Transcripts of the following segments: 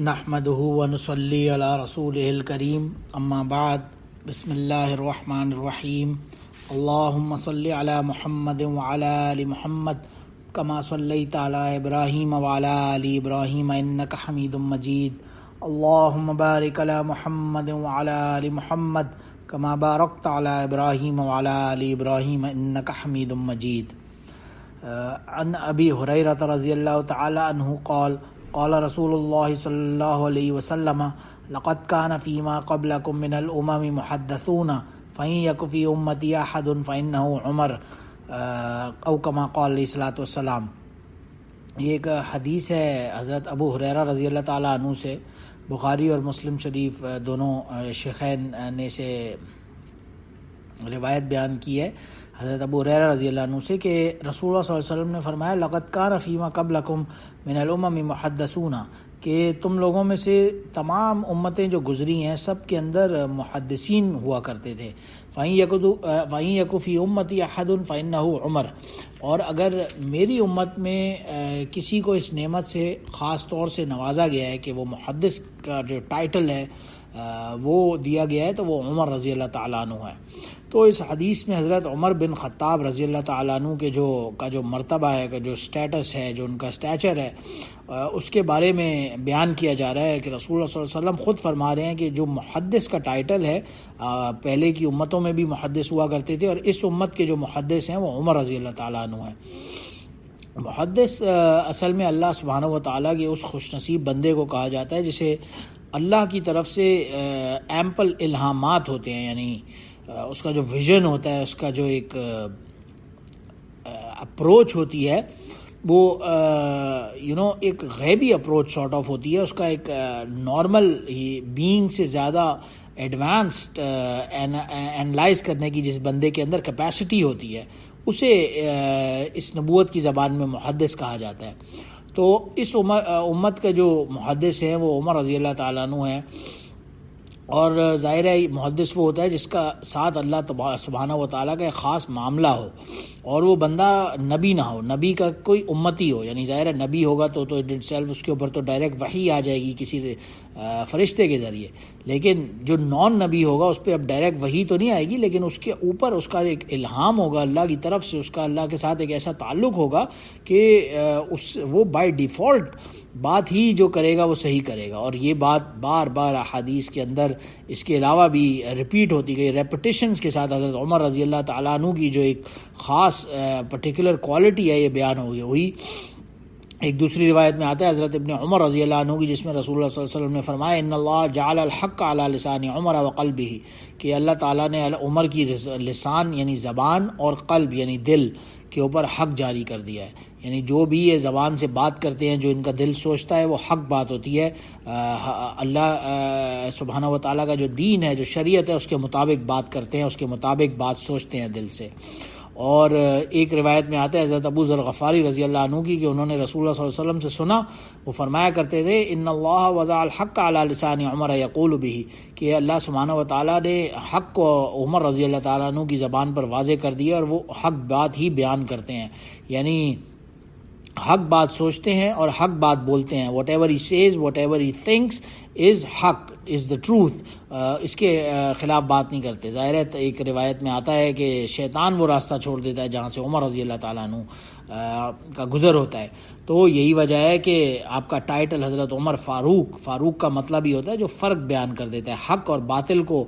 نحمده ونصلي على رسوله الكريم اما بعد بسم الله الرحمن الرحيم اللهم صل على محمد وعلى آل محمد كما صليت على إبراهيم وعلى آل إبراهيم إنك حميد مجيد اللهم بارك على محمد وعلى آل محمد كما باركت على إبراهيم وعلى آل إبراهيم إنك حميد مجيد. عن أبي هريرة رضي الله تعالى عنه قال رسول الله صلى الله عليه وسلم لقد كان فيما قبلكم من الأمم محدثون فإن يك في أمتي أحد فإنه عمر أو كما قال علیہ الصلوۃ والسلام. یہ ایک حدیث ہے حضرت ابو ہریرہ رضی اللہ تعالیٰ عنہ سے. بخاری اور مسلم شریف دونوں شیخین نے اسے روایت بیان کی ہے حضرت ابو ہریرہ رضی اللہ عنہ سے کہ رسول اللہ صلی اللہ علیہ وسلم نے فرمایا لقد کان فیما قبلکم من الامم محدثون، کہ تم لوگوں میں سے تمام امتیں جو گزری ہیں سب کے اندر محدثین ہوا کرتے تھے. فَإِن يَكُ فِي أُمَّتِي أَحَدٌ فَإِنَّهُ عُمَرٌ، اور اگر میری امت میں کسی کو اس نعمت سے خاص طور سے نوازا گیا ہے کہ وہ محدث کا جو ٹائٹل ہے وہ دیا گیا ہے تو وہ عمر رضی اللہ تعالیٰ عنہ ہے. تو اس حدیث میں حضرت عمر بن خطاب رضی اللہ تعالیٰ عنہ کے جو مرتبہ ہے، کا جو سٹیٹس ہے، جو ان کا سٹیچر ہے، اس کے بارے میں بیان کیا جا رہا ہے کہ رسول اللہ صلی اللہ علیہ وسلم خود فرما رہے ہیں کہ جو محدث کا ٹائٹل ہے، پہلے کی امتوں میں بھی محدث ہوا کرتے تھے اور اس امت کے جو محدث ہیں وہ عمر رضی اللہ تعالیٰ عنہ ہیں. محدث اصل میں اللہ سبحانہ و تعالیٰ کے اس خوش نصیب بندے کو کہا جاتا ہے جسے اللہ کی طرف سے ایمپل الہامات ہوتے ہیں، یعنی اس کا جو ویژن ہوتا ہے، اس کا جو ایک اپروچ ہوتی ہے وہ ایک غیبی اپروچ سارٹ آف ہوتی ہے. اس کا ایک نارمل بینگ سے زیادہ ایڈوانسڈ اینالائز کرنے کی جس بندے کے اندر کیپیسٹی ہوتی ہے اسے اس نبوت کی زبان میں محدث کہا جاتا ہے. تو اس امت کا جو محدث ہے وہ عمر رضی اللہ تعالیٰ عنہ ہے. اور ظاہر ہے محدث وہ ہوتا ہے جس کا ساتھ اللہ سبحانہ و تعالیٰ کا ایک خاص معاملہ ہو اور وہ بندہ نبی نہ ہو، نبی کا کوئی امتی ہو. یعنی ظاہر ہے نبی ہوگا تو سیلف اس کے اوپر تو ڈائریکٹ وحی آ جائے گی کسی فرشتے کے ذریعے، لیکن جو نان نبی ہوگا اس پہ اب ڈائریکٹ وحی تو نہیں آئے گی، لیکن اس کے اوپر اس کا ایک الہام ہوگا اللہ کی طرف سے، اس کا اللہ کے ساتھ ایک ایسا تعلق ہوگا کہ وہ بائی ڈیفالٹ بات ہی جو کرے گا وہ صحیح کرے گا. اور یہ بات بار بار احادیث کے اندر اس کے علاوہ بھی ریپیٹ ہوتی گئی، ریپیٹیشنز کے ساتھ حضرت عمر رضی اللہ تعالیٰ عنہ کی جو ایک خاص پرٹیکولر کوالٹی ہے یہ بیان ہوئی. ایک دوسری روایت میں آتا ہے حضرت ابن عمر رضی اللہ عنہ کی، جس میں رسول اللہ صلی اللہ علیہ وسلم نے فرمایا ان اللہ جعل الحق علی لسان عمر وقلبہ، کہ اللہ تعالیٰ نے عمر کی لسان یعنی زبان اور قلب یعنی دل کے اوپر حق جاری کر دیا ہے. یعنی جو بھی یہ زبان سے بات کرتے ہیں، جو ان کا دل سوچتا ہے وہ حق بات ہوتی ہے. اللہ سبحانہ و تعالیٰ کا جو دین ہے، جو شریعت ہے، اس کے مطابق بات کرتے ہیں، اس کے مطابق بات سوچتے ہیں دل سے. اور ایک روایت میں آتا ہے حضرت ابو ذر غفاری رضی اللہ عنہ کی کہ انہوں نے رسول اللہ صلی اللہ علیہ وسلم سے سنا، وہ فرمایا کرتے تھے ان اللہ وضع الحق علی لسان عمر یقول بہ، کہ اللہ سبحانہ و تعالیٰ نے حق کو عمر رضی اللہ تعالیٰ عنہ کی زبان پر واضح کر دیا اور وہ حق بات ہی بیان کرتے ہیں. یعنی حق بات سوچتے ہیں اور حق بات بولتے ہیں. Whatever he says, whatever he thinks is حق، از دا ٹروتھ. اس کے خلاف بات نہیں کرتے. ظاہر ہے ایک روایت میں آتا ہے کہ شیطان وہ راستہ چھوڑ دیتا ہے جہاں سے عمر رضی اللہ تعالیٰ عنہ کا گزر ہوتا ہے. تو یہی وجہ ہے کہ آپ کا ٹائٹل حضرت عمر فاروق کا مطلب ہی ہوتا ہے جو فرق بیان کر دیتا ہے، حق اور باطل کو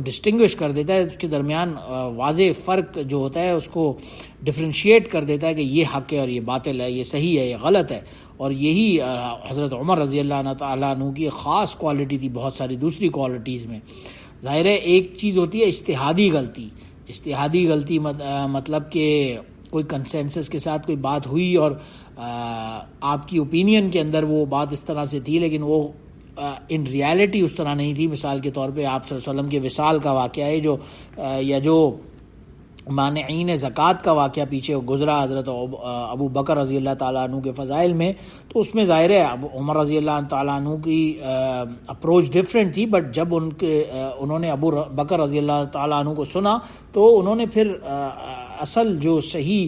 ڈسٹنگوش کر دیتا ہے، اس کے درمیان واضح فرق جو ہوتا ہے اس کو ڈفرینشیٹ کر دیتا ہے کہ یہ حق ہے اور یہ باطل ہے، یہ صحیح ہے، یہ غلط ہے. اور یہی حضرت عمر رضی اللہ تعالیٰ عنہ کی خاص کوالٹی تھی بہت ساری دوسری کوالٹیز میں. ظاہر ہے ایک چیز ہوتی ہے اجتہادی غلطی مطلب کہ کوئی کنسنسس کے ساتھ کوئی بات ہوئی اور آپ کی اوپینین کے اندر وہ بات اس طرح سے تھی لیکن وہ ان ریالٹی اس طرح نہیں تھی. مثال کے طور پہ آپ صلی اللہ علیہ وسلم کے وصال کا واقعہ ہے جو مانعین زکوٰۃ کا واقعہ پیچھے گزرا حضرت ابو بکر رضی اللہ تعالیٰ عنہ کے فضائل میں، تو اس میں ظاہر ہے عمر رضی اللہ تعالیٰ عنہ کی اپروچ ڈفرینٹ تھی، بٹ جب انہوں نے ابو بکر رضی اللہ تعالیٰ عنہ کو سنا تو انہوں نے پھر اصل جو صحیح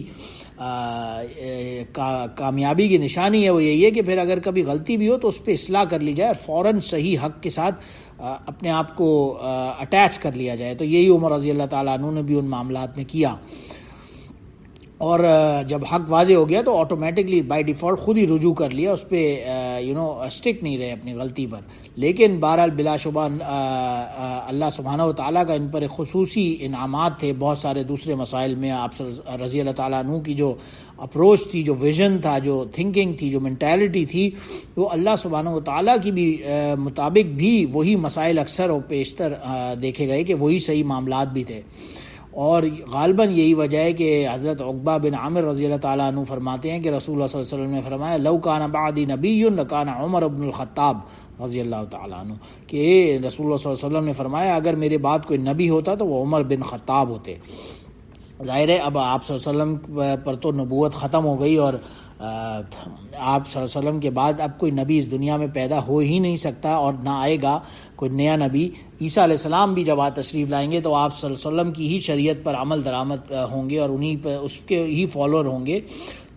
کامیابی کی نشانی ہے وہ یہی ہے کہ پھر اگر کبھی غلطی بھی ہو تو اس پہ اصلاح کر لی جائے اور فوراً صحیح حق کے ساتھ اپنے آپ کو اٹیچ کر لیا جائے. تو یہی عمر رضی اللہ تعالیٰ عنہ نے بھی ان معاملات میں کیا. اور جب حق واضح ہو گیا تو آٹومیٹکلی بائی ڈیفالٹ خود ہی رجوع کر لیا, اس پہ اسٹک نہیں رہے اپنی غلطی پر. لیکن بہرحال بلا شبہ اللہ سبحانہ و تعالیٰ کا ان پر ایک خصوصی انعامات تھے بہت سارے دوسرے مسائل میں. آپ رضی اللہ تعالیٰ عنہ کی جو اپروچ تھی, جو ویژن تھا, جو تھنکنگ تھی, جو مینٹیلٹی تھی, وہ اللہ سبحانہ و تعالیٰ کی بھی مطابق بھی وہی مسائل اکثر و بیشتر دیکھے گئے کہ وہی صحیح معاملات بھی تھے. اور غالباً یہی وجہ ہے کہ حضرت عقبہ بن عامر رضی اللہ تعالیٰ عنہ فرماتے ہیں کہ رسول اللہ صلی اللہ علیہ وسلم نے فرمایا لو کان بعدی نبی لکان عمر بن الخطاب رضی اللہ تعالیٰ عنہ, کہ رسول اللہ صلی اللہ علیہ وسلم نے فرمایا اگر میرے بعد کوئی نبی ہوتا تو وہ عمر بن خطاب ہوتے. ظاہر ہے اب آپ صلی اللہ علیہ وسلم پر تو نبوت ختم ہو گئی اور آپ صلی اللہ علیہ وسلم کے بعد اب کوئی نبی اس دنیا میں پیدا ہو ہی نہیں سکتا اور نہ آئے گا کوئی نیا نبی. عیسیٰ علیہ السلام بھی جب تشریف لائیں گے تو آپ صلی اللہ علیہ وسلم کی ہی شریعت پر عمل درآمد ہوں گے اور انہی پہ اس کے ہی فالوور ہوں گے.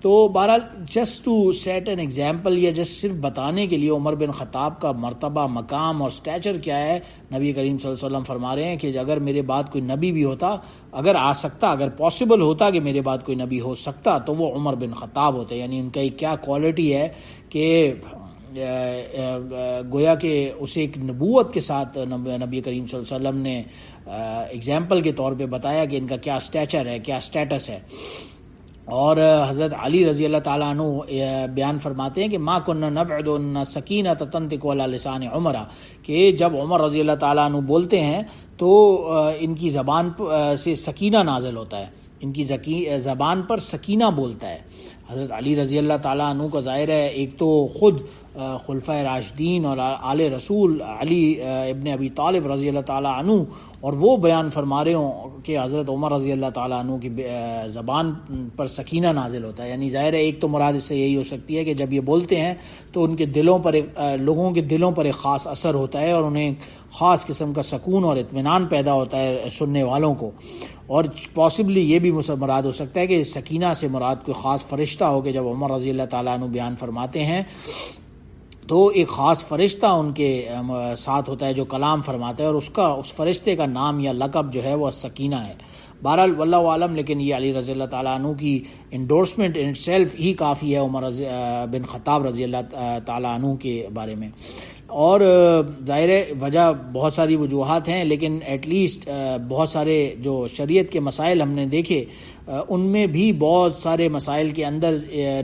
تو بہرحال just to set an example یا جسٹ صرف بتانے کے لیے عمر بن خطاب کا مرتبہ, مقام اور سٹیچر کیا ہے, نبی کریم صلی اللہ علیہ وسلم فرما رہے ہیں کہ اگر میرے بعد کوئی نبی بھی ہوتا, اگر آ سکتا, اگر پاسبل ہوتا کہ میرے بعد کوئی نبی ہو سکتا تو وہ عمر بن خطاب ہوتے. یعنی ان کا کیا کوالٹی ہے کہ گویا کہ اسے ایک نبوت کے ساتھ نبی کریم صلی اللہ علیہ وسلم نے ایگزامپل کے طور پہ بتایا کہ ان کا کیا سٹیچر ہے, کیا سٹیٹس ہے. اور حضرت علی رضی اللہ تعالیٰ عنہ بیان فرماتے ہیں کہ ما کننا نبعد ان سکینۃ تنطق علی لسان عمر, کہ جب عمر رضی اللہ تعالیٰ عنہ بولتے ہیں تو ان کی زبان سے سکینہ نازل ہوتا ہے, ان کی زبان پر سکینہ بولتا ہے. حضرت علی رضی اللہ تعالیٰ عنہ کا ظاہر ہے ایک تو خود خلفائے راشدین اور آل رسول علی ابن ابی طالب رضی اللہ تعالیٰ عنہ, اور وہ بیان فرما رہے ہوں کہ حضرت عمر رضی اللہ تعالیٰ عنہ کی زبان پر سکینہ نازل ہوتا ہے. یعنی ظاہر ہے ایک تو مراد اس سے یہی ہو سکتی ہے کہ جب یہ بولتے ہیں تو ان کے دلوں پر لوگوں کے دلوں پر ایک خاص اثر ہوتا ہے اور انہیں خاص قسم کا سکون اور اطمینان پیدا ہوتا ہے سننے والوں کو. اور پاسبلی یہ بھی مراد ہو سکتا ہے کہ سکینہ سے مراد کوئی خاص فرشتہ ہو کہ جب عمر رضی اللہ تعالیٰ عنہ بیان فرماتے ہیں تو ایک خاص فرشتہ ان کے ساتھ ہوتا ہے جو کلام فرماتا ہے, اور اس فرشتے کا نام یا لقب جو ہے وہ سکینہ ہے. بہرحال واللہ عالم, لیکن یہ علی رضی اللہ تعالیٰ عنہ کی انڈورسمنٹ ان سیلف ہی کافی ہے عمر بن خطاب رضی اللہ تعالیٰ عنہ کے بارے میں. اور ظاہر وجہ بہت ساری وجوہات ہیں, لیکن ایٹ لیسٹ بہت سارے جو شریعت کے مسائل ہم نے دیکھے ان میں بھی بہت سارے مسائل کے اندر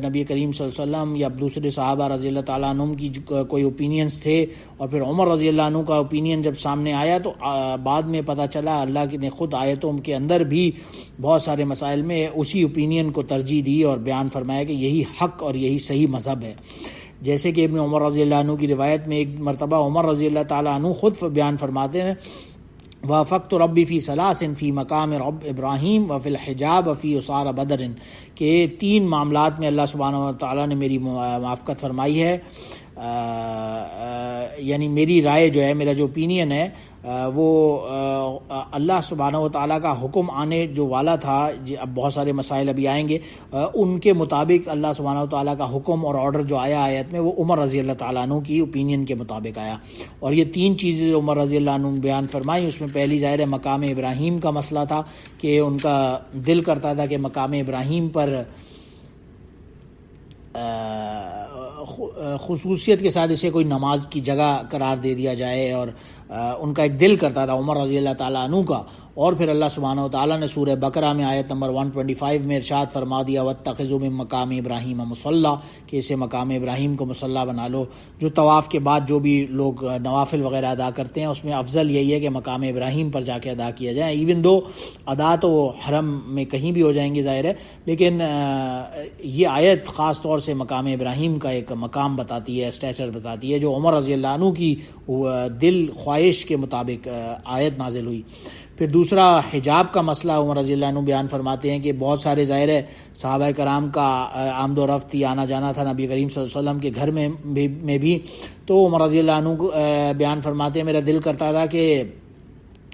نبی کریم صلی اللہ علیہ وسلم یا دوسرے صحابہ رضی اللہ تعالیٰ عنہ کی کوئی اوپینینز تھے, اور پھر عمر رضی اللہ عنہ کا اوپینین جب سامنے آیا تو بعد میں پتہ چلا اللہ نے خود آیتوں کے اندر بھی بہت سارے مسائل میں اسی اوپینین کو ترجیح دی اور بیان فرمایا کہ یہی حق اور یہی صحیح مذہب ہے. جیسے کہ ابن عمر رضی اللہ عنہ کی روایت میں ایک مرتبہ عمر رضی اللہ تعالیٰ عنہ خود بیان فرماتے ہیں وافقت ربی فی ثلاث فی مقام رب ابراہیم وفی الحجاب وفی اسار بدر, کہ 3 معاملات میں اللہ سبحانہ و تعالیٰ نے میری موافقت فرمائی ہے. یعنی میری رائے جو ہے, میرا جو اوپینین ہے وہ اللہ سبحانہ و تعالیٰ کا حکم آنے جو والا تھا, اب بہت سارے مسائل ابھی آئیں گے, ان کے مطابق اللہ سبحانہ و تعالیٰ کا حکم اور آرڈر جو آیا آیت میں وہ عمر رضی اللہ تعالیٰ عنہ کی اوپینین کے مطابق آیا. اور یہ 3 چیزیں جو عمر رضی اللہ عنہ بیان فرمائی, اس میں پہلی ظاہر ہے مقام ابراہیم کا مسئلہ تھا کہ ان کا دل کرتا تھا کہ مقام ابراہیم پر خصوصیت کے ساتھ اسے کوئی نماز کی جگہ قرار دے دیا جائے, اور ان کا ایک دل کرتا تھا عمر رضی اللہ تعالیٰ عنہ کا. اور پھر اللہ سبحانہ و تعالیٰ نے سورہ بقرہ میں آیت نمبر 125 میں ارشاد فرما دیا واتخذوا من مقام ابراہیم مصلی, کہ اسے مقام ابراہیم کو مصلی بنا لو. جو طواف کے بعد جو بھی لوگ نوافل وغیرہ ادا کرتے ہیں اس میں افضل یہی ہے کہ مقام ابراہیم پر جا کے ادا کیا جائے. ایون دو ادا تو حرم میں کہیں بھی ہو جائیں گے ظاہر ہے, لیکن یہ آیت خاص طور سے مقام ابراہیم کا ایک مقام بتاتی ہے, اسٹیچر بتاتی ہے, جو عمر رضی اللہ عنہ کی دل خواہش کے مطابق آیت نازل ہوئی. پھر دوسرا حجاب کا مسئلہ عمر رضی اللہ عنہ بیان فرماتے ہیں کہ بہت سارے ظاہر ہے صحابہ کرام کا آمد و رفت آنا جانا تھا نبی کریم صلی اللہ علیہ وسلم کے گھر میں بھی, تو عمر رضی اللہ عنہ بیان فرماتے ہیں میرا دل کرتا تھا کہ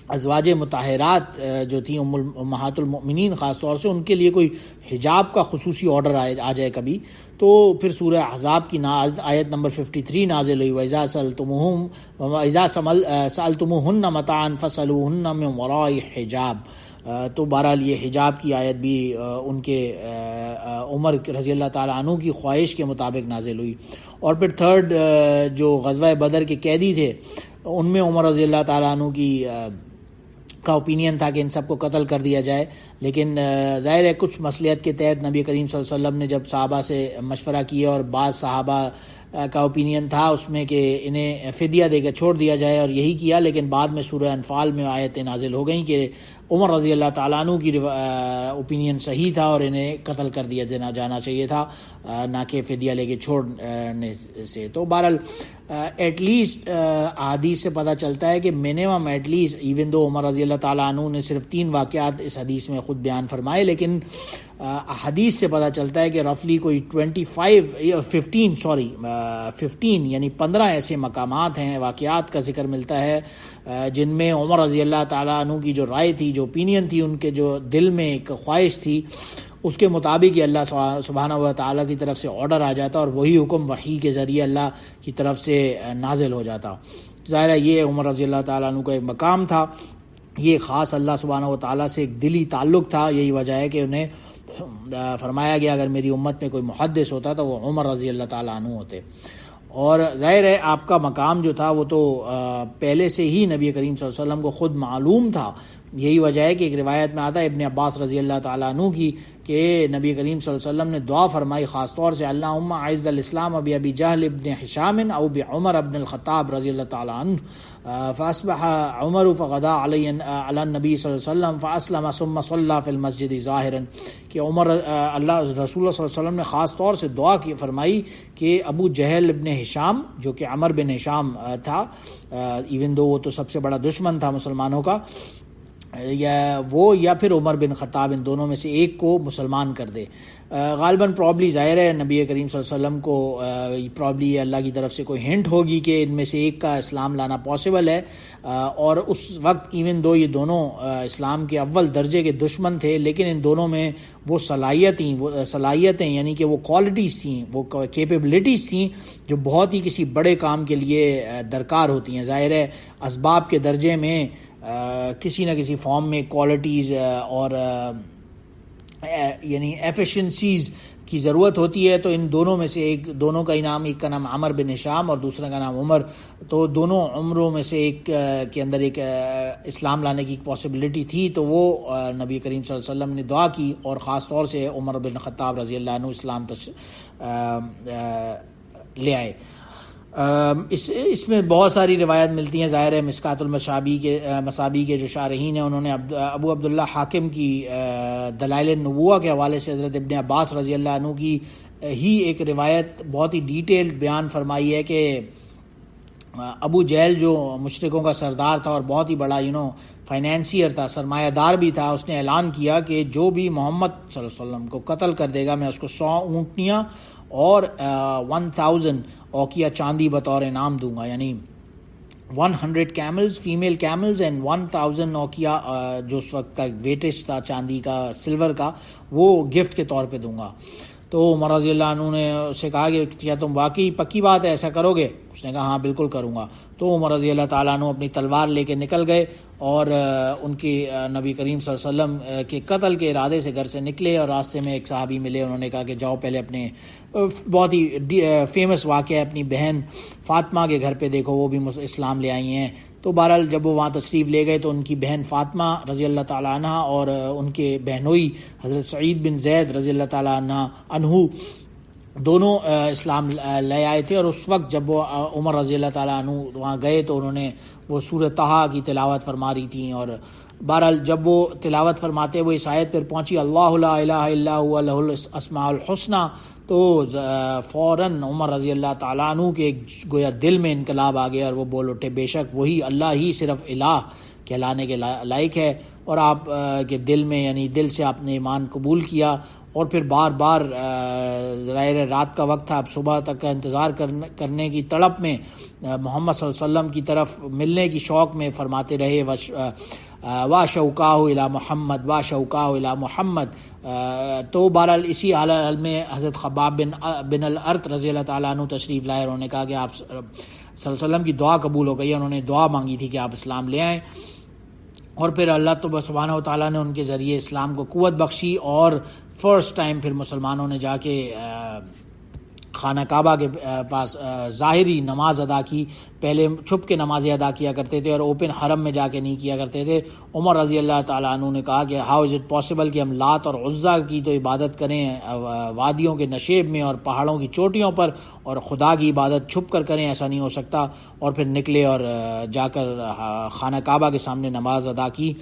ازواج مطہرات جو تھیں امہات المؤمنین خاص طور سے، ان کے لیے کوئی حجاب کا خصوصی آرڈر آ جائے کبھی، تو پھر سورہ احزاب کی آیت نمبر 53 نازل ہوئی، وَإِذَا سَأَلْتُمُوهُنَّ مَتَاعًا فَاسْأَلُوهُنَّ مِنْ وَرَاءِ حِجَاب۔ تو بہرحال یہ حجاب کی آیت بھی ان کے عمر رضی اللہ تعالیٰ عنہ کی خواہش کے مطابق نازل ہوئی۔ اور پھر تھرڈ جو غزوہ بدر کے قیدی تھے، ان میں عمر رضی اللہ تعالیٰ عنہ کی کا اوپینین تھا کہ ان سب کو قتل کر دیا جائے، لیکن ظاہر ہے کچھ مصلحت کے تحت نبی کریم صلی اللہ علیہ وسلم نے جب صحابہ سے مشورہ کیا، اور بعض صحابہ کا اوپینین تھا اس میں کہ انہیں فدیہ دے کے چھوڑ دیا جائے، اور یہی کیا، لیکن بعد میں سورہ انفال میں آیتیں نازل ہو گئیں کہ عمر رضی اللہ تعالیٰ عنہ کی اوپینین صحیح تھا اور انہیں قتل کر دیا جانا چاہیے تھا، نہ کہ فدیہ لے کے چھوڑنے سے۔ تو بہرحال ایٹ لیسٹ احادیث سے پتہ چلتا ہے کہ منیمم ایٹ لیسٹ، ایون دو عمر رضی اللہ تعالیٰ عنہ نے صرف 3 واقعات اس حدیث میں خود بیان فرمائے، لیکن حدیث سے پتہ چلتا ہے کہ رفلی کوئی 15 یعنی 15 ایسے مقامات ہیں، واقعات کا ذکر ملتا ہے جن میں عمر رضی اللہ تعالیٰ عنہ کی جو رائے تھی، جو اوپینین تھی، ان کے جو دل میں ایک خواہش تھی، اس کے مطابق ہی اللہ سبحانہ و تعالیٰ کی طرف سے آرڈر آ جاتا، اور وہی حکم وحی کے ذریعے اللہ کی طرف سے نازل ہو جاتا۔ ظاہر ہے یہ عمر رضی اللہ تعالیٰ عنہ کا ایک مقام تھا، یہ خاص اللہ سبحانہ و تعالیٰ سے ایک دلی تعلق تھا، یہی وجہ ہے کہ انہیں فرمایا گیا اگر میری امت میں کوئی محدث ہوتا تو وہ عمر رضی اللہ تعالیٰ عنہ ہوتے۔ اور ظاہر ہے آپ کا مقام جو تھا وہ تو پہلے سے ہی نبی کریم صلی اللہ علیہ وسلم کو خود معلوم تھا، یہی وجہ ہے کہ ایک روایت میں آتا ہے ابن عباس رضی اللہ تعالیٰ عنہ کی کہ نبی کریم صلی اللہ علیہ وسلم نے دعا فرمائی خاص طور سے، اللہم اعز الاسلام بابی جہل ابن ہشام او بعمر ابن الخطاب رضی اللہ تعالیٰ عنہ، فاصبح عمر فغدا علی النبی صلی اللہ علیہ وسلم فاسلم ثم صلی فی المسجد ظاہرا، کہ عمر اللہ رسول اللہ صلی اللہ علیہ وسلم نے خاص طور سے دعا کی فرمائی کہ ابو جہل ابن ہشام جو کہ عمر بن ہشام تھا، ایون دو وہ تو سب سے بڑا دشمن تھا مسلمانوں کا، یا پھر عمر بن خطاب، ان دونوں میں سے ایک کو مسلمان کر دے۔ غالباً پرابلی ظاہر ہے نبی کریم صلی اللہ علیہ وسلم کو پرابلی اللہ کی طرف سے کوئی ہنٹ ہوگی کہ ان میں سے ایک کا اسلام لانا پاسبل ہے، اور اس وقت ایون دو یہ دونوں اسلام کے اول درجے کے دشمن تھے، لیکن ان دونوں میں وہ صلاحیتیں یعنی کہ وہ کوالٹیز تھیں، وہ کیپیبلٹیز تھیں جو بہت ہی کسی بڑے کام کے لیے درکار ہوتی ہیں۔ ظاہر ہے اسباب کے درجے میں کسی نہ کسی فارم میں کوالٹیز اور یعنی ایفیشنسیز کی ضرورت ہوتی ہے، تو ان دونوں میں سے دونوں کا نام، ایک کا نام عمر بن ہشام اور دوسرے کا نام عمر، تو دونوں عمروں میں سے ایک کے اندر ایک اسلام لانے کی پاسبلٹی تھی، تو وہ نبی کریم صلی اللہ علیہ وسلم نے دعا کی، اور خاص طور سے عمر بن خطاب رضی اللہ عنہ اسلام لے آئے۔ اس میں بہت ساری روایت ملتی ہیں، ظاہر ہے مشکات المصابیح کے جو شارحین ہیں انہوں نے ابو عبداللہ حاکم کی دلائل النبوہ کے حوالے سے حضرت ابن عباس رضی اللہ عنہ کی ہی ایک روایت بہت ہی ڈیٹیلڈ بیان فرمائی ہے کہ ابو جہل جو مشرکوں کا سردار تھا اور بہت ہی بڑا فائنینسیئر تھا، سرمایہ دار بھی تھا، اس نے اعلان کیا کہ جو بھی محمد صلی اللہ علیہ وسلم کو قتل کر دے گا میں اس کو 100 اونٹنیاں اور 1000 اوقیہ چاندی بطور انعام دوں گا، یعنی 100 کیملز فیمیل کیملز اینڈ 1000 اوقیہ جو اس وقت کا ویٹیج تھا چاندی کا سلور کا، وہ گفٹ کے طور پہ دوں گا۔ تو عمر رضی اللہ عنہ نے اسے کہا کہ کیا تم واقعی پکی بات ہے ایسا کرو گے؟ اس نے کہا ہاں بالکل کروں گا۔ تو عمر رضی اللہ تعالیٰ عنہ اپنی تلوار لے کے نکل گئے اور ان کے نبی کریم صلی اللہ علیہ وسلم کے قتل کے ارادے سے گھر سے نکلے، اور راستے میں ایک صحابی ملے، انہوں نے کہا کہ جاؤ پہلے اپنے بہت ہی فیمس واقعہ ہے اپنی بہن فاطمہ کے گھر پہ دیکھو، وہ بھی اسلام لے آئی ہیں۔ تو بہرحال جب وہ وہاں تشریف لے گئے تو ان کی بہن فاطمہ رضی اللہ تعالیٰ عنہ اور ان کے بہنوئی حضرت سعید بن زید رضی اللہ تعالیٰ عنہ دونوں اسلام لے آئے تھے، اور اس وقت جب وہ عمر رضی اللہ تعالیٰ عنہ وہاں گئے تو انہوں نے وہ سورہ طٰہٰ کی تلاوت فرما رہی تھیں، اور بہرحال جب وہ تلاوت فرماتے وہ اس آیت پر پہنچی اللہ لا الہ الا هو لہ الاسماء الحسنی، تو فوراً عمر رضی اللہ تعالیٰ عنہ کے گویا دل میں انقلاب آ گیا، اور وہ بول اٹھے بے شک وہی اللہ ہی صرف الہ کہلانے کے لائق ہے، اور آپ کے دل میں یعنی دل سے آپ نے ایمان قبول کیا، اور پھر بار بار ظاہر رات کا وقت تھا، اب صبح تک کا انتظار کرنے کی تڑپ میں محمد صلی اللہ علیہ وسلم کی طرف ملنے کی شوق میں فرماتے رہے وا شوقاہ الی محمد وا شوقاہ الی محمد. تو بہرحال اسی حال میں حضرت خباب بن الارت رضی اللہ تعالیٰ عنہ تشریف لائے. انہوں نے کہا کہ آپ صلی اللہ علیہ وسلم کی دعا قبول ہو گئی. انہوں نے دعا مانگی تھی کہ آپ اسلام لے آئیں، اور پھر اللہ سبحانہ و تعالیٰ نے ان کے ذریعے اسلام کو قوت بخشی، اور فرسٹ ٹائم پھر مسلمانوں نے جا کے خانہ کعبہ کے پاس ظاہری نماز ادا کی. پہلے چھپ کے نمازیں ادا کیا کرتے تھے اور اوپن حرم میں جا کے نہیں کیا کرتے تھے. عمر رضی اللہ تعالیٰ عنہ نے کہا کہ ہاؤ از اٹ پاسبل کہ ہم لات اور عزا کی تو عبادت کریں وادیوں کے نشیب میں اور پہاڑوں کی چوٹیوں پر، اور خدا کی عبادت چھپ کر کریں؟ ایسا نہیں ہو سکتا. اور پھر نکلے اور جا کر خانہ کعبہ کے سامنے نماز ادا کی.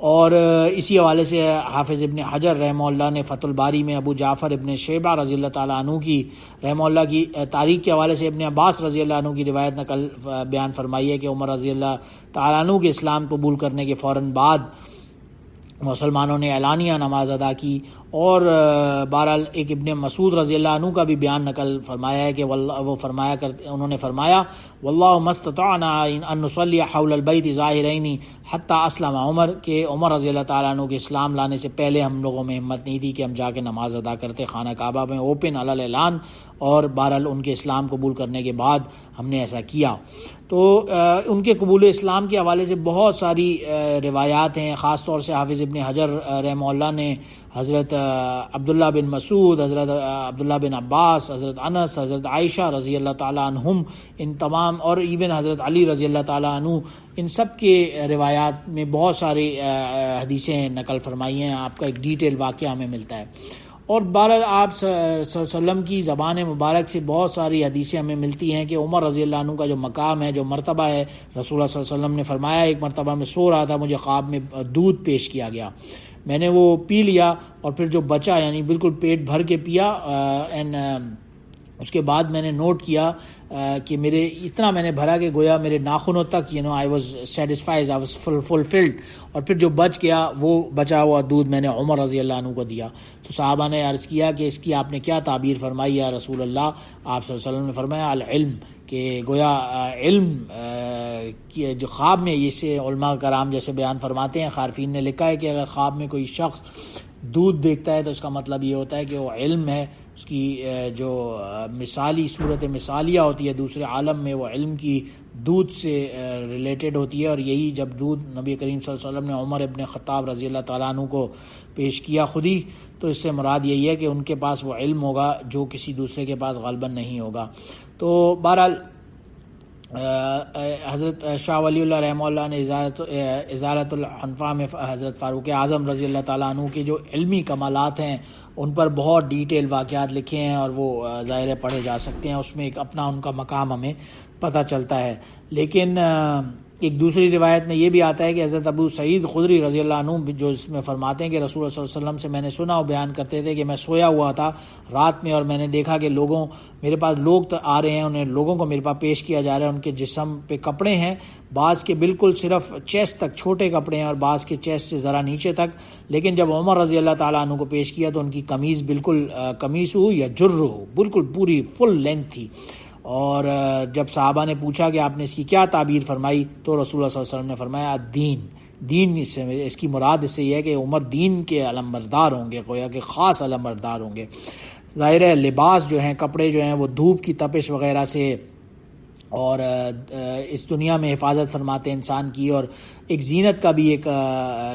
اور اسی حوالے سے حافظ ابن حجر رحمہ اللہ نے فتح الباری میں ابو جعفر ابن شیبہ رضی اللہ تعالیٰ عنہ کی رحمہ اللہ کی تاریخ کے حوالے سے ابن عباس رضی اللہ عنہ کی روایت نقل بیان فرمائی ہے کہ عمر رضی اللہ تعالیٰ عنہ کے اسلام قبول کرنے کے فوراً بعد مسلمانوں نے اعلانیہ نماز ادا کی. اور بہرحال ایک ابن مسعود رضی اللہ عنہ کا بھی بیان نقل فرمایا ہے کہ وہ فرمایا کرتے، انہوں نے فرمایا واللہ ما استطعنا ان نصلی حول البیت ظاہرین حتی اسلم عمر، کہ عمر رضی اللہ تعالیٰ عنہ کے اسلام لانے سے پہلے ہم لوگوں میں ہمت نہیں تھی کہ ہم جا کے نماز ادا کرتے خانہ کعبہ میں اوپن علی الاعلان، اور بہرحال ان کے اسلام قبول کرنے کے بعد ہم نے ایسا کیا. تو ان کے قبول اسلام کے حوالے سے بہت ساری روایات ہیں. خاص طور سے حافظ ابن حجر رحمہ اللہ نے حضرت عبداللہ بن مسعود، حضرت عبداللہ بن عباس، حضرت انس، حضرت عائشہ رضی اللہ تعالیٰ عنہم، ان تمام، اور ایون حضرت علی رضی اللہ تعالیٰ عنہ، ان سب کے روایات میں بہت ساری حدیثیں نقل فرمائی ہیں. آپ کا ایک ڈیٹیل واقعہ ہمیں ملتا ہے. اور بہرحال آپ صلی اللہ علیہ وسلم کی زبان مبارک سے بہت ساری حدیثیں ہمیں ملتی ہیں کہ عمر رضی اللہ عنہ کا جو مقام ہے، جو مرتبہ ہے، رسول اللہ صلی اللہ علیہ وسلم نے فرمایا ایک مرتبہ میں سو رہا تھا، مجھے خواب میں دودھ پیش کیا گیا، میں نے وہ پی لیا، اور پھر جو بچا یعنی بالکل پیٹ بھر کے پیا، اس کے بعد میں نے نوٹ کیا کہ میرے اتنا میں نے بھرا کہ گویا میرے ناخنوں تک I was satisfied, I was fulfilled. اور پھر جو بچ گیا وہ بچا ہوا دودھ میں نے عمر رضی اللہ عنہ کو دیا. تو صحابہ نے عرض کیا کہ اس کی آپ نے کیا تعبیر فرمائی یا رسول اللہ؟ آپ صلی اللہ علیہ وسلم نے فرمایا العلم، کہ گویا علم کی جو خواب میں، اسے علماء کرام جیسے بیان فرماتے ہیں، خارفین نے لکھا ہے کہ اگر خواب میں کوئی شخص دودھ دیکھتا ہے تو اس کا مطلب یہ ہوتا ہے کہ وہ علم ہے، اس کی جو مثالی صورت مثالیہ ہوتی ہے دوسرے عالم میں، وہ علم کی دودھ سے ریلیٹڈ ہوتی ہے. اور یہی جب دودھ نبی کریم صلی اللہ علیہ وسلم نے عمر ابن خطاب رضی اللہ تعالیٰ عنہ کو پیش کیا خود ہی، تو اس سے مراد یہی ہے کہ ان کے پاس وہ علم ہوگا جو کسی دوسرے کے پاس غالباً نہیں ہوگا. تو بہرحال حضرت شاہ ولی اللہ رحمہ اللہ نے ازالۃ الحنفاء میں حضرت فاروق اعظم رضی اللہ تعالیٰ عنہ کے جو علمی کمالات ہیں ان پر بہت ڈیٹیل واقعات لکھے ہیں، اور وہ ظاہر پڑھے جا سکتے ہیں. اس میں ایک اپنا ان کا مقام ہمیں پتہ چلتا ہے. لیکن ایک دوسری روایت میں یہ بھی آتا ہے کہ حضرت ابو سعید خدری رضی اللہ عنہ جو اس میں فرماتے ہیں کہ رسول اللہ صلی اللہ علیہ وسلم سے میں نے سنا اور بیان کرتے تھے کہ میں سویا ہوا تھا رات میں، اور میں نے دیکھا کہ میرے پاس لوگ آ رہے ہیں، انہیں لوگوں کو میرے پاس پیش کیا جا رہا ہے، ان کے جسم پہ کپڑے ہیں، بعض کے بالکل صرف چیسٹ تک چھوٹے کپڑے ہیں اور بعض کے چیسٹ سے ذرا نیچے تک. لیکن جب عمر رضی اللہ تعالیٰ عنہ کو پیش کیا تو ان کی قمیض بالکل قمیص ہو یا جر ہو بالکل پوری فل لینتھ تھی. اور جب صحابہ نے پوچھا کہ آپ نے اس کی کیا تعبیر فرمائی تو رسول اللہ صلی اللہ علیہ وسلم نے فرمایا دین اس کی مراد اس سے یہ ہے کہ عمر دین کے علمبردار ہوں گے، گویا کہ خاص علمبردار ہوں گے. ظاہر ہے لباس جو ہیں، کپڑے جو ہیں، وہ دھوپ کی تپش وغیرہ سے اور اس دنیا میں حفاظت فرماتے ہیں انسان کی، اور ایک زینت کا بھی ایک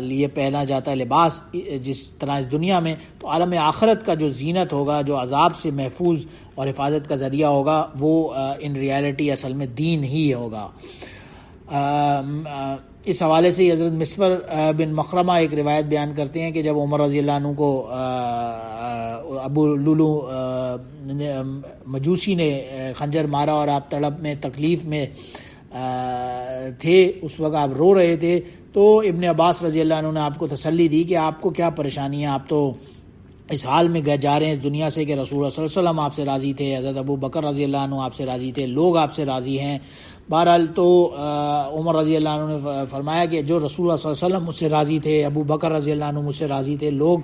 لیے پہنا جاتا ہے لباس جس طرح اس دنیا میں، تو عالم آخرت کا جو زینت ہوگا، جو عذاب سے محفوظ اور حفاظت کا ذریعہ ہوگا، وہ ان ریالٹی اصل میں دین ہی ہوگا. اس حوالے سے حضرت مسور بن مخرمہ ایک روایت بیان کرتے ہیں کہ جب عمر رضی اللہ عنہ کو ابو لولو مجوسی نے خنجر مارا اور آپ تڑپ میں تکلیف میں تھے، اس وقت آپ رو رہے تھے، تو ابن عباس رضی اللہ عنہ نے آپ کو تسلی دی کہ آپ کو کیا پریشانی ہے، آپ تو اس حال میں جا رہے ہیں اس دنیا سے کہ رسول اللہ صلی اللہ علیہ وسلم آپ سے راضی تھے، حضرت ابو بکر رضی اللہ عنہ آپ سے راضی تھے، لوگ آپ سے راضی ہیں. بہرحال تو عمر رضی اللہ عنہ نے فرمایا کہ جو رسول اللہ صلی اللہ علیہ وسلم مجھ سے راضی تھے، ابو بکر رضی اللہ عنہ مجھ سے راضی تھے، لوگ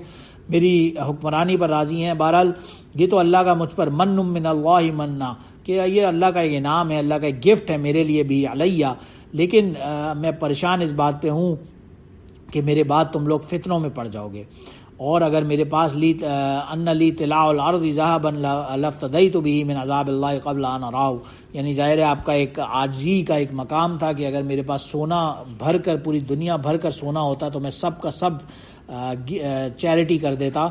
میری حکمرانی پر راضی ہیں. بہرحال یہ تو اللہ کا مجھ پر من من اللہ مننا، کہ یہ اللہ کا ایک انعام ہے، اللہ کا ایک گفٹ ہے میرے لیے بھی علیہ. لیکن میں پریشان اس بات پہ ہوں کہ میرے بعد تم لوگ فتنوں میں پڑ جاؤ گے. اور اگر میرے پاس ان لی طلاع الارض ذهبا لافتدیت به من عذاب اللہ قبل ان اراہ، یعنی ظاہر ہے آپ کا ایک عاجزی کا ایک مقام تھا کہ اگر میرے پاس سونا بھر کر، پوری دنیا بھر کر سونا ہوتا تو میں سب کا سب چیریٹی کر دیتا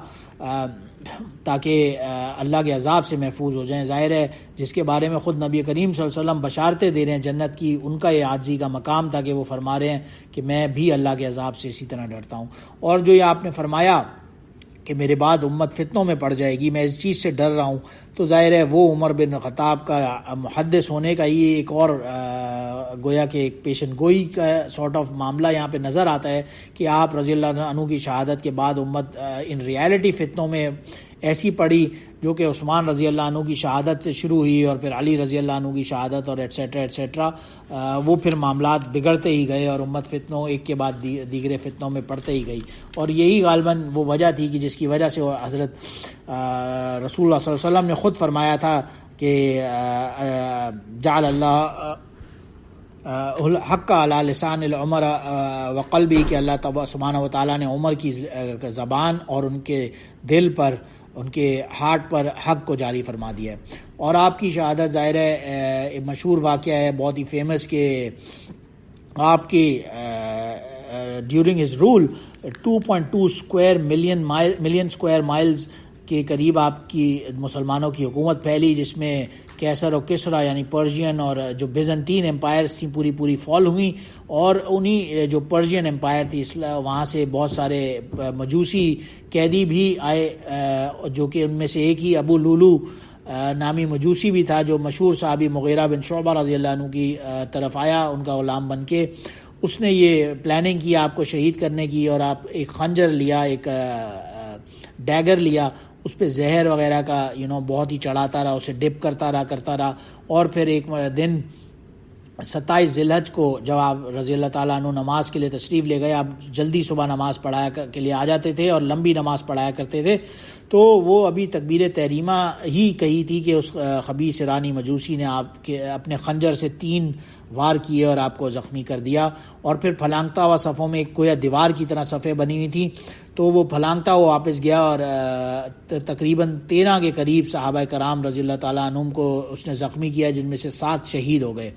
تاکہ اللہ کے عذاب سے محفوظ ہو جائیں. ظاہر ہے جس کے بارے میں خود نبی کریم صلی اللہ علیہ وسلم بشارتیں دے رہے ہیں جنت کی، ان کا یہ عاجزی کا مقام تھا کہ وہ فرما رہے ہیں کہ میں بھی اللہ کے عذاب سے اسی طرح ڈرتا ہوں. اور جو یہ آپ نے فرمایا کہ میرے بعد امت فتنوں میں پڑ جائے گی، میں اس چیز سے ڈر رہا ہوں، تو ظاہر ہے وہ عمر بن خطاب کا محدث ہونے کا یہ ایک اور گویا کہ ایک پیشن گوئی کا سارٹ آف معاملہ یہاں پہ نظر آتا ہے کہ آپ رضی اللہ عنہ کی شہادت کے بعد امت ان ریالٹی فتنوں میں ایسی پڑی جو کہ عثمان رضی اللہ عنہ کی شہادت سے شروع ہوئی اور پھر علی رضی اللہ عنہ کی شہادت اور ایٹسیٹرا وہ پھر معاملات بگڑتے ہی گئے اور امت فتنوں ایک کے بعد دیگر فتنوں میں پڑتے ہی گئی. اور یہی غالباً وہ وجہ تھی کہ جس کی وجہ سے حضرت رسول اللہ صلی اللہ علیہ وسلم نے خود فرمایا تھا کہ جعل اللہ حق علی لسان العمر وقلبی، کہ اللہ سبحانہ و تعالیٰ نے عمر کی زبان اور ان کے دل پر، ان کے ہارٹ پر حق کو جاری فرما دیا ہے. اور آپ کی شہادت ظاہر ہے مشہور واقعہ ہے، بہت ہی فیمس، کہ آپ کی during his rule 2.2 million square miles کے قریب آپ کی مسلمانوں کی حکومت پھیلی، جس میں کیسر و کسرا یعنی پرشین اور جو بیزنٹین امپائرز تھیں پوری فال ہوئیں. اور انہی جو پرشین امپائر تھی وہاں سے بہت سارے مجوسی قیدی بھی آئے، جو کہ ان میں سے ایک ہی ابو لولو نامی مجوسی بھی تھا جو مشہور صحابی مغیرہ بن شعبہ رضی اللہ عنہ کی طرف آیا ان کا غلام بن کے. اس نے یہ پلاننگ کی آپ کو شہید کرنے کی، اور آپ ایک خنجر لیا، ایک ڈیگر لیا، اس پہ زہر وغیرہ کا بہت ہی چڑھاتا رہا، اسے ڈپ کرتا رہا. اور پھر ایک دن 27 ذی الحج کو جب آپ رضی اللہ تعالیٰ عنہ نماز کے لیے تشریف لے گئے، آپ جلدی صبح نماز پڑھایا کے لیے آ جاتے تھے اور لمبی نماز پڑھایا کرتے تھے، تو وہ ابھی تکبیر تحریمہ ہی کہی تھی کہ اس خبیث ایرانی مجوسی نے آپ کے اپنے خنجر سے 3 وار کیے اور آپ کو زخمی کر دیا. اور پھر پھلانگتا ہوا صفوں میں ایک گویا دیوار کی طرح صفیں بنی ہوئی تھیں، تو وہ پھلانگتا ہوا واپس گیا اور تقریباً 13 کے قریب صحابہ کرام رضی اللہ تعالیٰ عنہم کو اس نے زخمی کیا، جن میں سے 7 شہید ہو گئے.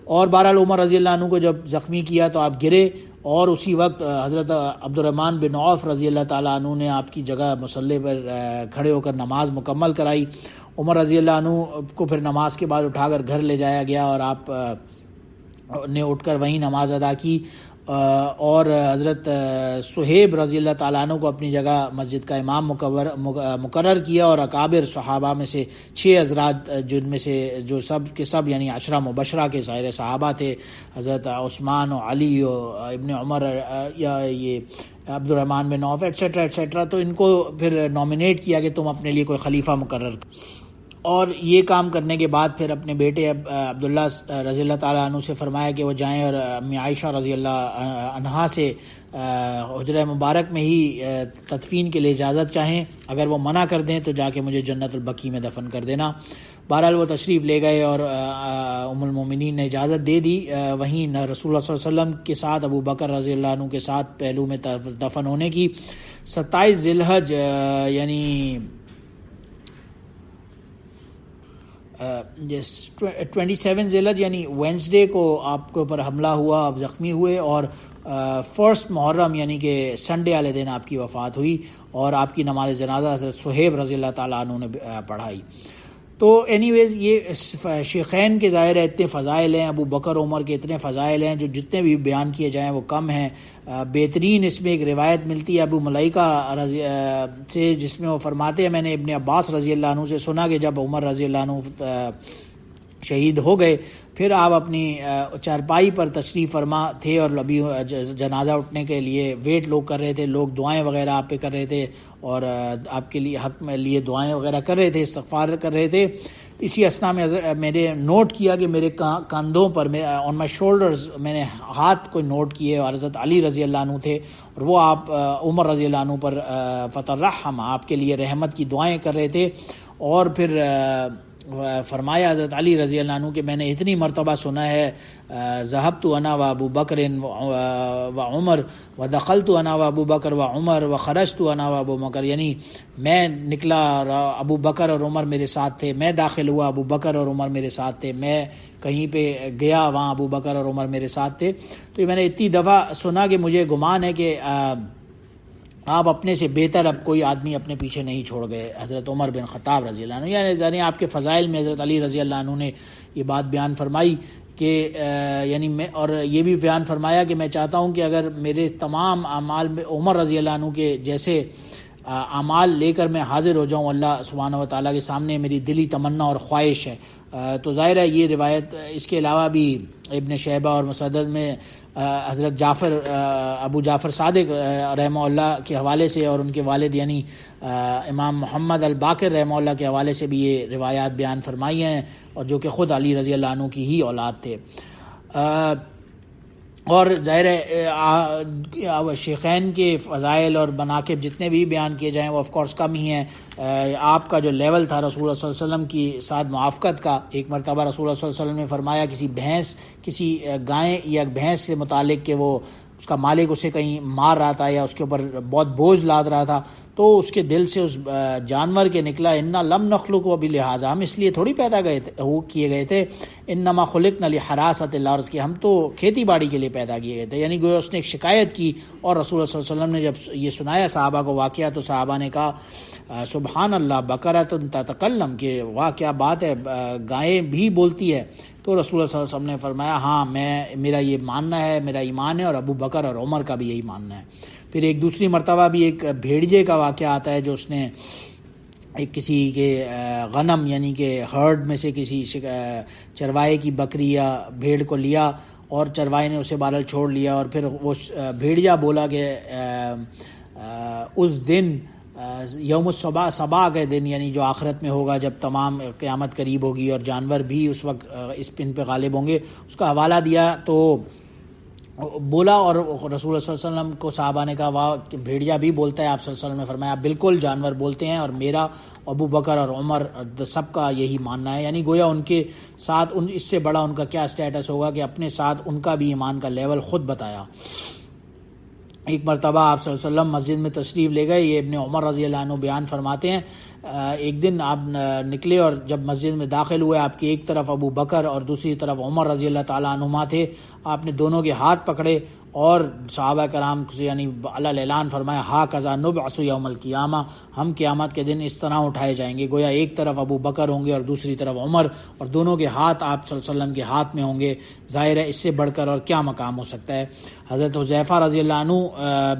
اور بہرحال عمر رضی اللہ عنہ کو جب زخمی کیا تو آپ گرے، اور اسی وقت حضرت عبد الرحمن بن عوف رضی اللہ تعالیٰ عنہ نے آپ کی جگہ مصلی پر کھڑے ہو کر نماز مکمل کرائی. عمر رضی اللہ عنہ کو پھر نماز کے بعد اٹھا کر گھر لے جایا گیا اور آپ نے اٹھ کر وہیں نماز ادا کی، اور حضرت صہیب رضی اللہ تعالیٰ عنہ کو اپنی جگہ مسجد کا امام مقرر کیا، اور اکابر صحابہ میں سے 6 حضرات جن میں سے جو سب کے سب یعنی 10 مبشرہ کے ظاہر صحابہ تھے، حضرت عثمان و علی و ابن عمر یا یہ عبد الرحمن بن عوف ایٹسیٹرا، تو ان کو پھر نامینیٹ کیا کہ تم اپنے لیے کوئی خلیفہ مقرر. اور یہ کام کرنے کے بعد پھر اپنے بیٹے عبداللہ رضی اللہ تعالیٰ عنہ سے فرمایا کہ وہ جائیں اور امی عائشہ رضی اللہ عنہا سے حجرہ مبارک میں ہی تدفین کے لیے اجازت چاہیں، اگر وہ منع کر دیں تو جا کے مجھے جنت البقیع میں دفن کر دینا. بہرحال وہ تشریف لے گئے اور ام المومنین نے اجازت دے دی وہیں رسول اللہ صلی اللہ علیہ وسلم کے ساتھ ابو بکر رضی اللہ عنہ کے ساتھ پہلو میں دفن ہونے کی. 27 ذی الحج یعنی 27 ذی الحج یعنی وینسڈے کو آپ کے اوپر حملہ ہوا، آپ زخمی ہوئے، اور 1 محرم یعنی کہ سنڈے والے دن آپ کی وفات ہوئی، اور آپ کی نماز جنازہ حضرت صہیب رضی اللہ تعالیٰ عنہ نے پڑھائی. تو اینی ویز یہ شیخین کے ظاہر ہے اتنے فضائل ہیں، ابو بکر عمر کے اتنے فضائل ہیں جو جتنے بھی بیان کیے جائیں وہ کم ہیں. بہترین اس میں ایک روایت ملتی ہے ابو ملیکہ سے، جس میں وہ فرماتے ہیں میں نے ابن عباس رضی اللہ عنہ سے سنا کہ جب عمر رضی اللہ عنہ شہید ہو گئے پھر آپ اپنی چارپائی پر تشریف فرما تھے اور ابھی جنازہ اٹھنے کے لیے ویٹ لوگ کر رہے تھے، لوگ دعائیں وغیرہ آپ پہ کر رہے تھے اور آپ کے لیے حق میں لیے دعائیں وغیرہ کر رہے تھے، استغفار کر رہے تھے. اسی اسنا میں میرے نوٹ کیا کہ میرے کاندھوں پر آن مائی شولڈرز میں نے ہاتھ کوئی نوٹ کیے، اور حضرت علی رضی اللہ عنہ تھے، اور وہ آپ عمر رضی اللہ عنہ پر فترحم، آپ کے لیے رحمت کی دعائیں کر رہے تھے. اور پھر فرمایا حضرت علی رضی اللہ عنہ کہ میں نے اتنی مرتبہ سنا ہے ذهبت انا و ابو بکر و عمر و دخلت انا و ابو بکر و عمر و خرجت انا و ابو بکر، یعنی میں نکلا ابو بکر اور عمر میرے ساتھ تھے، میں داخل ہوا ابو بکر اور عمر میرے ساتھ تھے، میں کہیں پہ گیا وہاں ابو بکر اور عمر میرے ساتھ تھے. تو یہ میں نے اتنی دفعہ سنا کہ مجھے گمان ہے کہ آپ اپنے سے بہتر اب کوئی آدمی اپنے پیچھے نہیں چھوڑ گئے، حضرت عمر بن خطاب رضی اللہ عنہ. یعنی آپ کے فضائل میں حضرت علی رضی اللہ عنہ نے یہ بات بیان فرمائی کہ یعنی میں، اور یہ بھی بیان فرمایا کہ میں چاہتا ہوں کہ اگر میرے تمام اعمال میں عمر رضی اللہ عنہ کے جیسے اعمال لے کر میں حاضر ہو جاؤں اللہ سبحانہ و تعالیٰ کے سامنے، میری دلی تمنا اور خواہش ہے. تو ظاہر ہے یہ روایت، اس کے علاوہ بھی ابن شیبہ اور مسدد میں حضرت ابو جعفر صادق رحمہ اللہ کے حوالے سے، اور ان کے والد یعنی امام محمد الباقر رحمہ اللہ کے حوالے سے بھی یہ روایات بیان فرمائی ہیں، اور جو کہ خود علی رضی اللہ عنہ کی ہی اولاد تھے. اور ظاہر ہے شیخین کے فضائل اور مناقب جتنے بھی بیان کیے جائیں وہ آف کورس کم ہی ہیں. آپ کا جو لیول تھا رسول اللہ صلی اللہ علیہ وسلم کی ساتھ موافقت کا، ایک مرتبہ رسول اللہ صلی اللہ علیہ وسلم نے فرمایا کسی گائے یا بھینس سے متعلق کہ وہ اس کا مالک اسے کہیں مار رہا تھا یا اس کے اوپر بہت بوجھ لاد رہا تھا، تو اس کے دل سے اس جانور کے نکلا انا لم نخلق بلہذا، ہم اس لیے تھوڑی پیدا کیے گئے تھے، انما خلقنا لحراست الارض، کہ ہم تو کھیتی باڑی کے لیے پیدا کیے گئے تھے. یعنی گویا اس نے ایک شکایت کی، اور رسول اللہ صلی اللہ علیہ وسلم نے جب یہ سنایا صحابہ کو واقعہ، تو صحابہ نے کہا سبحان اللہ بقرۃ تتکلم، کہ واہ کیا بات ہے، گائیں بھی بولتی ہے. تو رسول اللہ صلی اللہ علیہ وسلم نے فرمایا ہاں میرا یہ ماننا ہے، میرا ایمان ہے، اور ابو بکر اور عمر کا بھی یہی ماننا ہے. پھر ایک دوسری مرتبہ بھی ایک بھیڑیے کا واقعہ آتا ہے، جو اس نے ایک کسی کے غنم یعنی کہ ہرڈ میں سے کسی چروائے کی بکری یا بھیڑ کو لیا، اور چروائے نے اسے بہرحال چھوڑ لیا، اور پھر وہ بھیڑیا بولا کہ اس دن یوم الصبا کے دن، یعنی جو آخرت میں ہوگا جب تمام قیامت قریب ہوگی اور جانور بھی اس وقت اس پن پہ غالب ہوں گے، اس کا حوالہ دیا تو بولا، اور رسول اللہ صلی اللہ علیہ وسلم کو صحابہ نے کہا واہ کہ بھیڑیا بھی بولتا ہے. آپ صلی اللہ علیہ وسلم نے فرمایا بالکل جانور بولتے ہیں، اور میرا ابو بکر اور عمر سب کا یہی ماننا ہے. یعنی گویا ان کے ساتھ اس سے بڑا ان کا کیا اسٹیٹس ہوگا کہ اپنے ساتھ ان کا بھی ایمان کا لیول خود بتایا. ایک مرتبہ آپ صلی اللہ علیہ وسلم مسجد میں تشریف لے گئے، یہ ابن عمر رضی اللہ عنہ بیان فرماتے ہیں ایک دن آپ نکلے اور جب مسجد میں داخل ہوئے، آپ کی ایک طرف ابو بکر اور دوسری طرف عمر رضی اللہ تعالیٰ عنہما تھے. آپ نے دونوں کے ہاتھ پکڑے اور صحابہ کرام سے یعنی علی اعلان فرمایا ہا کذا نبعث یوم القیامہ، ہم قیامت کے دن اس طرح اٹھائے جائیں گے. گویا ایک طرف ابو بکر ہوں گے اور دوسری طرف عمر، اور دونوں کے ہاتھ آپ صلی اللہ علیہ وسلم کے ہاتھ میں ہوں گے. ظاہر ہے اس سے بڑھ کر اور کیا مقام ہو سکتا ہے. حضرت حذیفہ رضی اللہ عنہ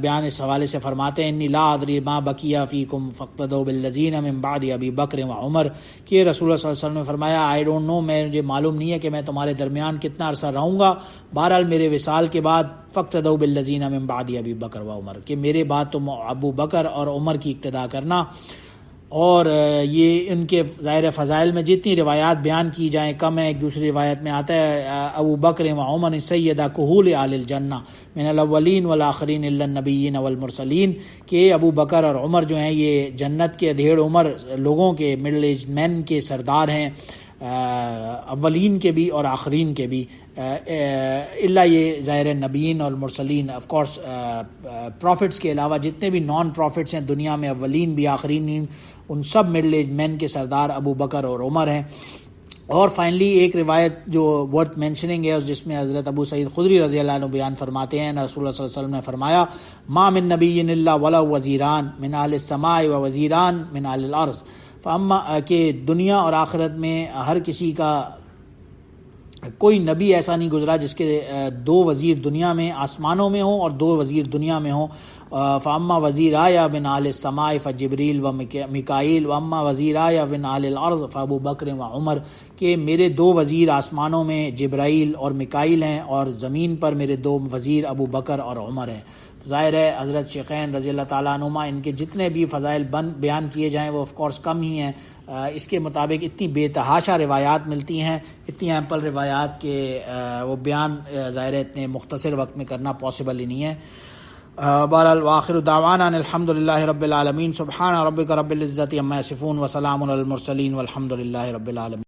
بیان اس حوالے سے فرماتے ہیں انی لا ادری ما بقی فیکم فاقتدوا بالذین من بعد ابی بکر و عمر، کہ رسول اللہ صلی اللہ علیہ وسلم نے فرمایا آئی ڈونٹ نو، مجھے معلوم نہیں ہے کہ میں تمہارے درمیان کتنا عرصہ رہوں گا، بہرحال میرے وصال کے بعد فاقتدوا بالذین من بعد ابی بکر و عمر، کہ میرے بعد تم ابو بکر اور عمر کی اقتداء کرنا. اور یہ ان کے ظاہر فضائل میں جتنی روایات بیان کی جائیں کم ہے. ایک دوسری روایت میں آتا ہے ابو بکر و عمر سیدہ کہول اہل الجنہ من الاولین والآخرین الا النبیین والمرسلین، کہ ابو بکر اور عمر جو ہیں یہ جنت کے ادھیڑ عمر لوگوں کے مڈل ایج مین کے سردار ہیں، اولین کے بھی اور آخرین کے بھی، اللہ یہ ظاہر نبیین اور مرسلین آف کورس پروفٹس کے علاوہ جتنے بھی نان پروفٹس ہیں دنیا میں، اولین بھی آخرین، ان سب مڈل ایج مین کے سردار ابو بکر اور عمر ہیں. اور فائنلی ایک روایت جو ورتھ مینشننگ ہے جس میں حضرت ابو سعید خدری رضی اللہ عنہ بیان فرماتے ہیں رسول اللہ صلی اللہ علیہ وسلم نے فرمایا ما من نبی الا ولہ وزیران من اہل السماء و وزیران من اہل الارض، فاما کہ دنیا اور آخرت میں ہر کسی کا کوئی نبی ایسا نہیں گزرا جس کے دو وزیر دنیا میں آسمانوں میں ہوں اور دو وزیر دنیا میں ہوں. فاما وزیرایا من اہل السماء فجبریل و میکائیل واما وزیرایا من اہل الارض فابو بکر و عمر، کہ میرے دو وزیر آسمانوں میں جبرائیل اور میکائیل ہیں اور زمین پر میرے دو وزیر ابو بکر اور عمر ہیں. ظاہر ہے حضرت شیخین رضی اللہ تعالیٰ عنہما ان کے جتنے بھی فضائل بیان کیے جائیں وہ آف کورس کم ہی ہیں. اس کے مطابق اتنی بے تحاشا روایات ملتی ہیں، اتنی ایمپل روایات کے وہ بیان ظاہر ہے اتنے مختصر وقت میں کرنا پاسبل ہی نہیں ہے. بہرحال وآخر دعوانا الحمد للہ رب العالمین. سبحان ربک رب العزت عما یصفون وسلام علی المرسلین والحمد للہ رب العالمین.